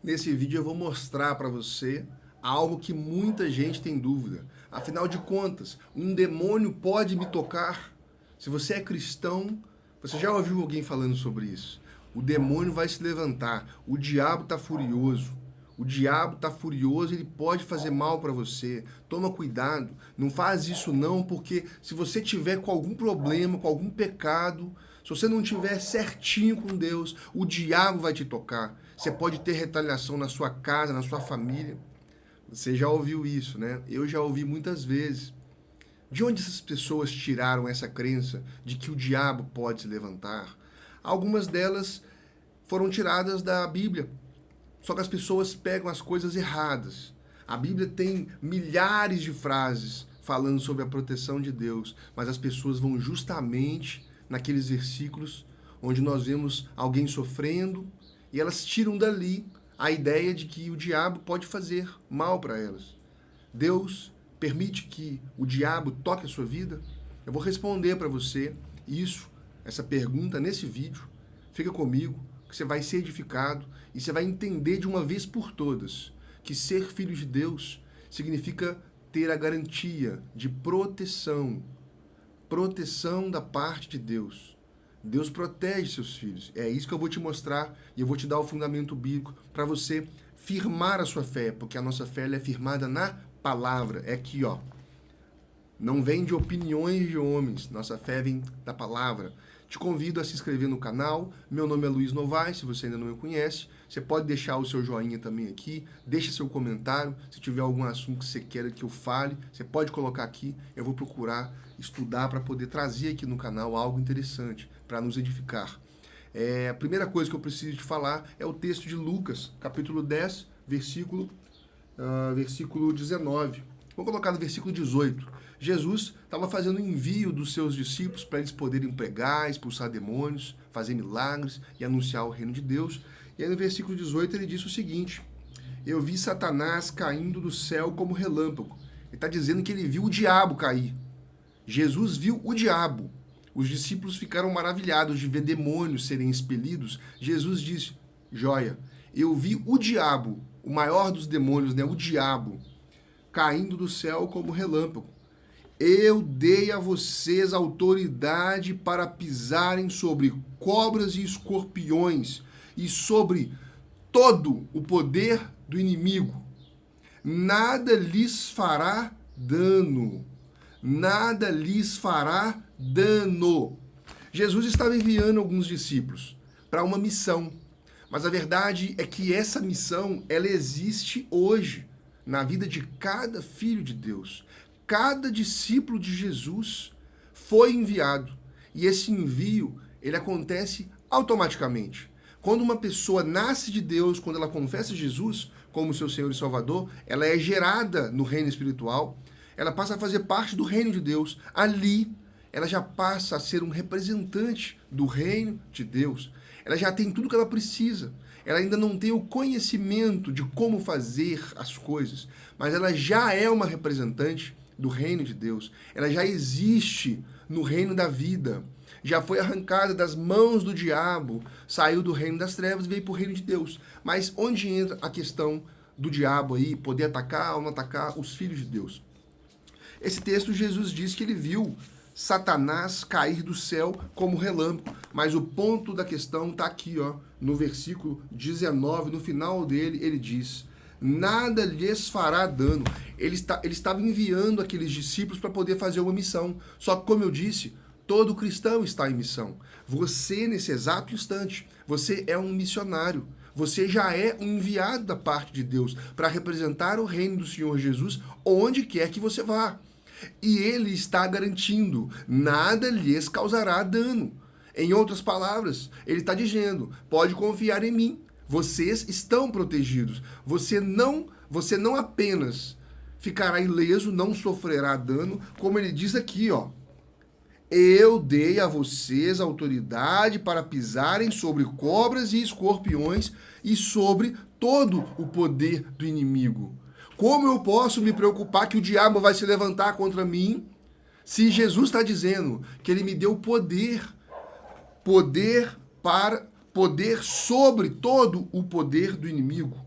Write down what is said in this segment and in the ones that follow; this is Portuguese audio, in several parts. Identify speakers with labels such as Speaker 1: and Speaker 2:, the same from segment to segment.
Speaker 1: Nesse vídeo eu vou mostrar para você algo que muita gente tem dúvida. Afinal de contas, um demônio pode me tocar? Se você é cristão, você já ouviu alguém falando sobre isso. O demônio vai se levantar, o diabo está furioso. O diabo está furioso, ele pode fazer mal para você. Toma cuidado, não faz isso não, porque se você tiver com algum problema, com algum pecado, se você não tiver certinho com Deus, o diabo vai te tocar. Você pode ter retaliação na sua casa, na sua família. Você já ouviu isso, né? Eu já ouvi muitas vezes. De onde essas pessoas tiraram essa crença de que o diabo pode se levantar? Algumas delas foram tiradas da Bíblia. Só que as pessoas pegam as coisas erradas. A Bíblia tem milhares de frases falando sobre a proteção de Deus, mas as pessoas vão justamente naqueles versículos onde nós vemos alguém sofrendo e elas tiram dali a ideia de que o diabo pode fazer mal para elas. Deus permite que o diabo toque a sua vida? Eu vou responder para você essa pergunta nesse vídeo. Fica comigo, que você vai ser edificado e você vai entender de uma vez por todas que ser filho de Deus significa ter a garantia de proteção da parte de Deus. Deus protege seus filhos. É isso que eu vou te mostrar e eu vou te dar o fundamento bíblico para você firmar a sua fé, porque a nossa fé ela é firmada na palavra. É aqui, ó. Não vem de opiniões de homens, nossa fé vem da palavra. Te convido a se inscrever no canal. Meu nome é Luiz Novaes, se você ainda não me conhece. Você pode deixar o seu joinha também aqui, deixa seu comentário. Se tiver algum assunto que você queira que eu fale, você pode colocar aqui. Eu vou procurar estudar para poder trazer aqui no canal algo interessante, para nos edificar. A primeira coisa que eu preciso te falar é o texto de Lucas, capítulo 10, versículo 19. Vou colocar no versículo 18. Jesus estava fazendo envio dos seus discípulos para eles poderem pregar, expulsar demônios, fazer milagres e anunciar o reino de Deus. E aí no versículo 18 ele diz o seguinte: eu vi Satanás caindo do céu como relâmpago. Ele está dizendo que ele viu o diabo cair. Jesus viu o diabo. Os discípulos ficaram maravilhados de ver demônios serem expelidos. Jesus disse: joia, eu vi o diabo, o maior dos demônios, né, o diabo, caindo do céu como relâmpago. Eu dei a vocês autoridade para pisarem sobre cobras e escorpiões e sobre todo o poder do inimigo. Nada lhes fará dano. Nada lhes fará dano. Jesus estava enviando alguns discípulos para uma missão. Mas a verdade é que essa missão, ela existe hoje na vida de cada filho de Deus. Cada discípulo de Jesus foi enviado. E esse envio, ele acontece automaticamente. Quando uma pessoa nasce de Deus, quando ela confessa Jesus como seu Senhor e Salvador, ela é gerada no reino espiritual, ela passa a fazer parte do reino de Deus. Ali, ela já passa a ser um representante do reino de Deus. Ela já tem tudo que ela precisa. Ela ainda não tem o conhecimento de como fazer as coisas, mas ela já é uma representante do reino de Deus. Ela já existe no reino da vida. Já foi arrancada das mãos do diabo, saiu do reino das trevas e veio para o reino de Deus. Mas onde entra a questão do diabo aí, poder atacar ou não atacar os filhos de Deus? Esse texto, Jesus diz que ele viu Satanás cair do céu como relâmpago. Mas o ponto da questão está aqui, ó, no versículo 19, no final dele, ele diz: nada lhes fará dano. Ele estava enviando aqueles discípulos para poder fazer uma missão. Só que, como eu disse, todo cristão está em missão. Você, nesse exato instante, você é um missionário. Você já é um enviado da parte de Deus para representar o reino do Senhor Jesus onde quer que você vá. E ele está garantindo: nada lhes causará dano. Em outras palavras, ele está dizendo: pode confiar em mim. Vocês estão protegidos. Você não apenas ficará ileso, não sofrerá dano, como ele diz aqui, ó. Eu dei a vocês autoridade para pisarem sobre cobras e escorpiões e sobre todo o poder do inimigo. Como eu posso me preocupar que o diabo vai se levantar contra mim, se Jesus está dizendo que ele me deu poder sobre todo o poder do inimigo?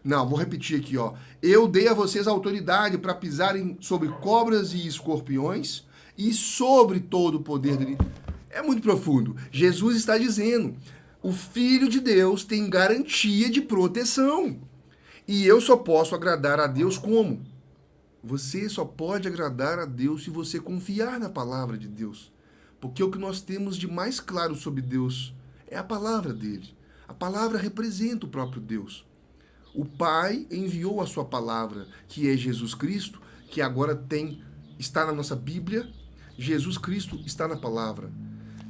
Speaker 1: Não, vou repetir aqui, ó. Eu dei a vocês autoridade para pisarem sobre cobras e escorpiões e sobre todo o poder dele. É muito profundo. Jesus está dizendo, o Filho de Deus tem garantia de proteção. E eu só posso agradar a Deus como? Você só pode agradar a Deus se você confiar na palavra de Deus. Porque o que nós temos de mais claro sobre Deus é a palavra dele. A palavra representa o próprio Deus. O Pai enviou a sua palavra, que é Jesus Cristo, que agora está na nossa Bíblia. Jesus Cristo está na palavra.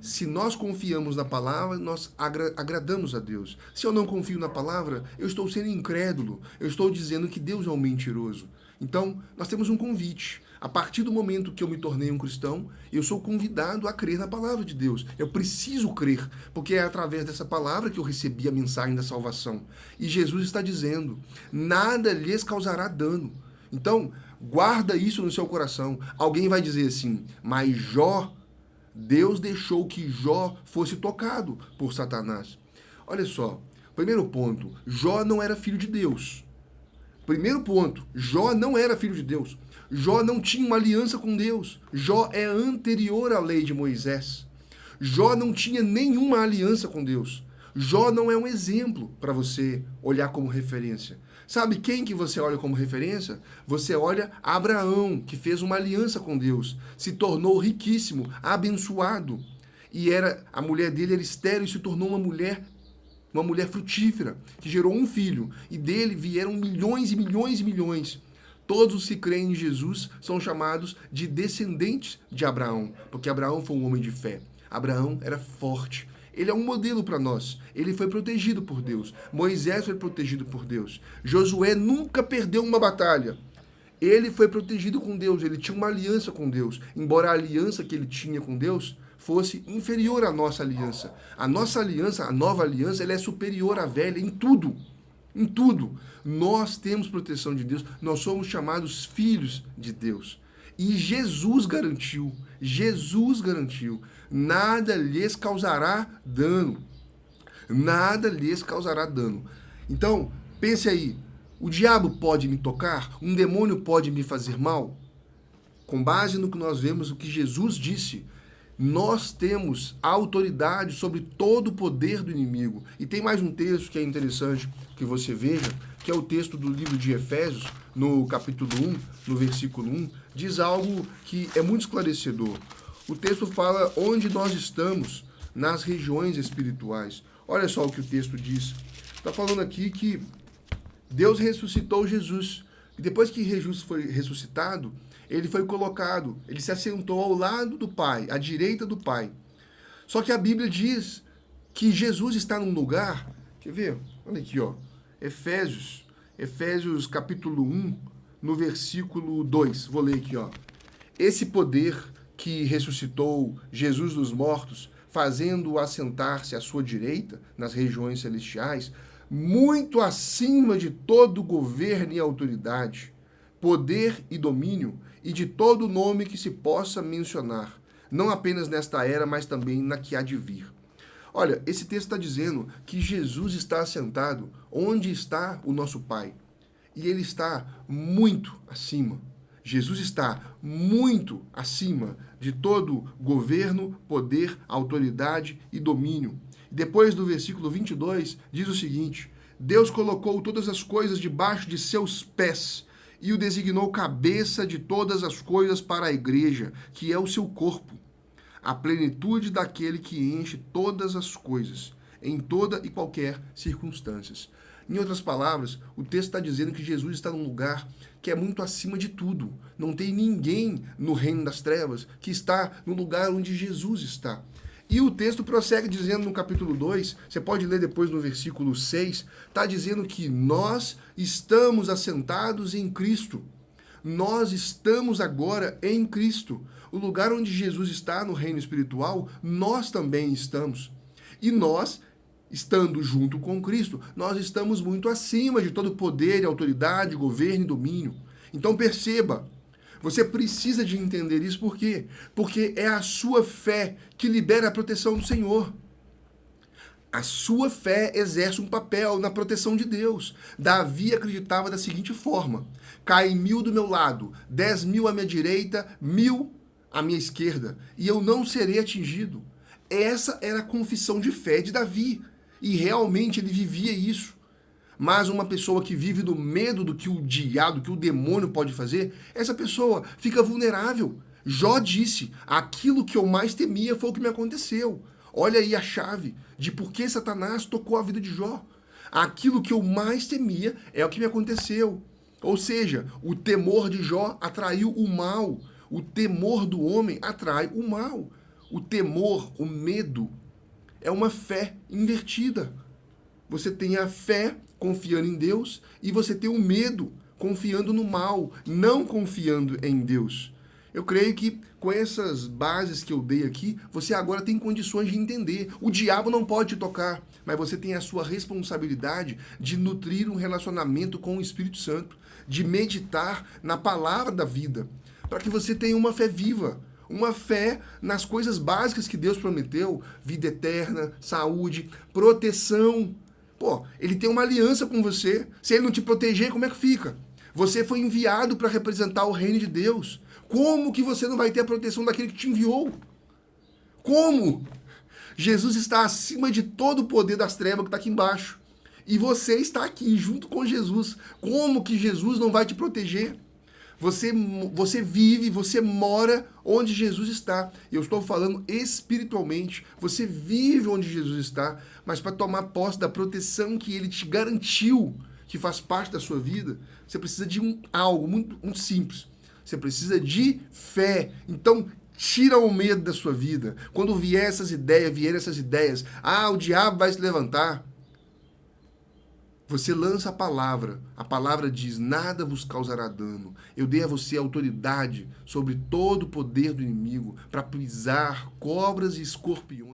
Speaker 1: Se nós confiamos na palavra, nós agradamos a Deus. Se eu não confio na palavra, eu estou sendo incrédulo. Eu estou dizendo que Deus é um mentiroso. Então, nós temos um convite. A partir do momento que eu me tornei um cristão, eu sou convidado a crer na palavra de Deus. Eu preciso crer, porque é através dessa palavra que eu recebi a mensagem da salvação. E Jesus está dizendo, nada lhes causará dano. Então, guarda isso no seu coração. Alguém vai dizer assim, mas Deus deixou que Jó fosse tocado por Satanás. Olha só, primeiro ponto, Jó não era filho de Deus. Primeiro ponto, Jó não era filho de Deus. Jó não tinha uma aliança com Deus. Jó é anterior à lei de Moisés. Jó não tinha nenhuma aliança com Deus. Jó não é um exemplo para você olhar como referência. Sabe quem que você olha como referência? Você olha Abraão, que fez uma aliança com Deus, se tornou riquíssimo, abençoado. E a mulher dele era estéril e se tornou uma mulher frutífera, que gerou um filho. E dele vieram milhões e milhões e milhões. Todos os que creem em Jesus são chamados de descendentes de Abraão, porque Abraão foi um homem de fé. Abraão era forte. Ele é um modelo para nós. Ele foi protegido por Deus. Moisés foi protegido por Deus. Josué nunca perdeu uma batalha. Ele foi protegido com Deus. Ele tinha uma aliança com Deus. Embora a aliança que ele tinha com Deus fosse inferior à nossa aliança. A nossa aliança, a nova aliança, ela é superior à velha em tudo. Em tudo. Nós temos proteção de Deus. Nós somos chamados filhos de Deus. E Jesus garantiu. Nada lhes causará dano. Nada lhes causará dano. Então, pense aí. O diabo pode me tocar? Um demônio pode me fazer mal? Com base no que nós vemos, o que Jesus disse, nós temos autoridade sobre todo o poder do inimigo. E tem mais um texto que é interessante que você veja, que é o texto do livro de Efésios, no capítulo 1, no versículo 1, diz algo que é muito esclarecedor. O texto fala onde nós estamos nas regiões espirituais. Olha só o que o texto diz. Está falando aqui que Deus ressuscitou Jesus. E depois que Jesus foi ressuscitado, ele foi colocado, ele se assentou ao lado do Pai, à direita do Pai. Só que a Bíblia diz que Jesus está num lugar, quer ver? Olha aqui, ó. Efésios capítulo 1, no versículo 2. Vou ler aqui, ó. Esse poder que ressuscitou Jesus dos mortos, fazendo-o assentar-se à sua direita, nas regiões celestiais, muito acima de todo governo e autoridade, poder e domínio, e de todo nome que se possa mencionar, não apenas nesta era, mas também na que há de vir. Olha, esse texto está dizendo que Jesus está assentado onde está o nosso Pai, e ele está muito acima. Jesus está muito acima de todo governo, poder, autoridade e domínio. Depois do versículo 22, diz o seguinte: Deus colocou todas as coisas debaixo de seus pés e o designou cabeça de todas as coisas para a igreja, que é o seu corpo, a plenitude daquele que enche todas as coisas, em toda e qualquer circunstância. Em outras palavras, o texto está dizendo que Jesus está num lugar que é muito acima de tudo. Não tem ninguém no reino das trevas que está no lugar onde Jesus está. E o texto prossegue dizendo no capítulo 2, você pode ler depois no versículo 6, está dizendo que nós estamos assentados em Cristo. Nós estamos agora em Cristo. O lugar onde Jesus está no reino espiritual, nós também estamos. E nós, estando junto com Cristo, nós estamos muito acima de todo poder, autoridade, governo e domínio. Então perceba, você precisa de entender isso, por quê? Porque é a sua fé que libera a proteção do Senhor. A sua fé exerce um papel na proteção de Deus. Davi acreditava da seguinte forma: cai 1.000 do meu lado, 10.000 à minha direita, 1.000 à minha esquerda, e eu não serei atingido. Essa era a confissão de fé de Davi, e realmente ele vivia isso. Mas uma pessoa que vive do medo do que o diabo, do que o demônio pode fazer, essa pessoa fica vulnerável. Jó disse: aquilo que eu mais temia foi o que me aconteceu. Olha aí a chave de por que Satanás tocou a vida de Jó. Aquilo que eu mais temia é o que me aconteceu. Ou seja, o temor de Jó atraiu o mal. O temor do homem atrai o mal. O temor, o medo, é uma fé invertida. Você tem a fé confiando em Deus e você tem o medo confiando no mal, não confiando em Deus. Eu creio que com essas bases que eu dei aqui, você agora tem condições de entender. O diabo não pode te tocar, mas você tem a sua responsabilidade de nutrir um relacionamento com o Espírito Santo, de meditar na palavra da vida, para que você tenha uma fé viva, uma fé nas coisas básicas que Deus prometeu: vida eterna, saúde, proteção. Pô, ele tem uma aliança com você. Se ele não te proteger, como é que fica? Você foi enviado para representar o reino de Deus. Como que você não vai ter a proteção daquele que te enviou? Como? Jesus está acima de todo o poder das trevas que está aqui embaixo. E você está aqui junto com Jesus. Como que Jesus não vai te proteger? Você vive, você mora onde Jesus está. Eu estou falando espiritualmente. Você vive onde Jesus está, mas para tomar posse da proteção que ele te garantiu, que faz parte da sua vida, você precisa de algo muito simples. Você precisa de fé. Então, tira o medo da sua vida. Quando vierem essas ideias, o diabo vai se levantar. Você lança a palavra diz: nada vos causará dano. Eu dei a você autoridade sobre todo o poder do inimigo para pisar cobras e escorpiões.